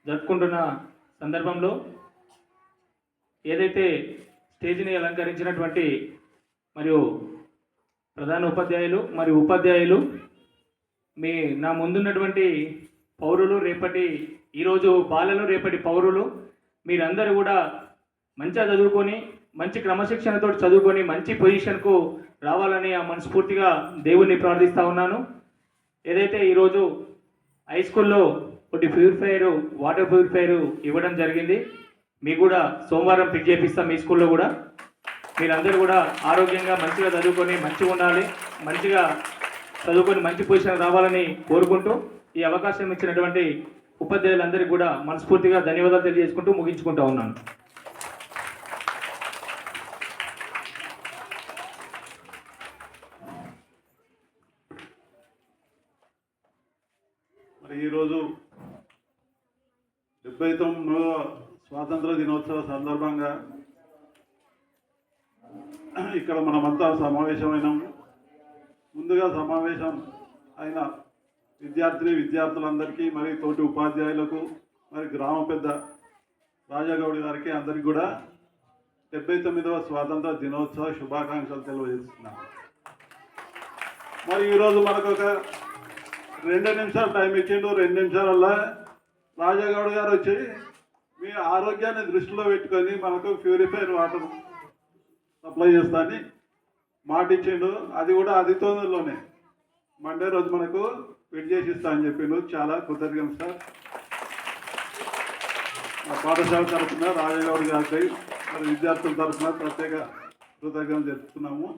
జరుపుకుంటున్న సందర్భంలో ఏదైతే స్టేజ్ని అలంకరించినటువంటి మరియు ప్రధాన ఉపాధ్యాయులు మరియు ఉపాధ్యాయులు నా ముందున్నటువంటి పౌరులు, ఈరోజు బాలలు, రేపటి పౌరులు, మీరందరూ కూడా మంచిగా చదువుకొని మంచి క్రమశిక్షణతో చదువుకొని మంచి పొజిషన్కు రావాలని మనస్ఫూర్తిగా దేవుణ్ణి ప్రార్థిస్తూ ఉన్నాను. ఏదైతే ఈరోజు హై స్కూల్లో ఒకటి ప్యూరిఫైయర్, వాటర్ ప్యూరిఫైయర్ ఇవ్వడం జరిగింది. మీకు కూడా సోమవారం పిక్ చేపిస్తాం. మీ స్కూల్లో కూడా మీరందరూ కూడా ఆరోగ్యంగా మంచిగా చదువుకొని మంచిగా ఉండాలి, మంచిగా చదువుకొని మంచి పొజిషన్ రావాలని కోరుకుంటూ ఈ అవకాశం ఇచ్చినటువంటి ఉపాధ్యాయులందరికీ కూడా మనస్ఫూర్తిగా ధన్యవాదాలు తెలియజేసుకుంటూ ముగించుకుంటూ ఉన్నాను. మరి ఈరోజు 79వ స్వాతంత్ర దినోత్సవ సందర్భంగా ఇక్కడ మనమంతా సమావేశమైనాము. ముందుగా సమావేశం అయిన విద్యార్థులందరికీ, మరి తోటి ఉపాధ్యాయులకు, మరి గ్రామ పెద్ద రాజాగౌడ్ గారికి అందరికీ కూడా 79వ స్వాతంత్ర దినోత్సవ శుభాకాంక్షలు తెలియజేస్తున్నాను. మరి ఈరోజు మనకు ఒక 2 నిమిషాలు టైం ఇచ్చిండు. 2 నిమిషాలల్లో రాజాగౌడ్ గారు వచ్చి మీ ఆరోగ్యాన్ని దృష్టిలో పెట్టుకొని మనకు ప్యూరిఫైర్ వాటర్ సప్లై చేస్తానని మాట ఇచ్చిండు. అది కూడా అతి తొందరలోనే మండే రోజు మనకు ఫిట్ చేసి ఇస్తా అని చెప్పిండు. చాలా కృతజ్ఞత సార్. మా పాఠశాల తరఫున రాజాగౌడ్ గారికి, మరి విద్యార్థుల తరఫున ప్రత్యేక కృతజ్ఞతలు చెప్తున్నాము.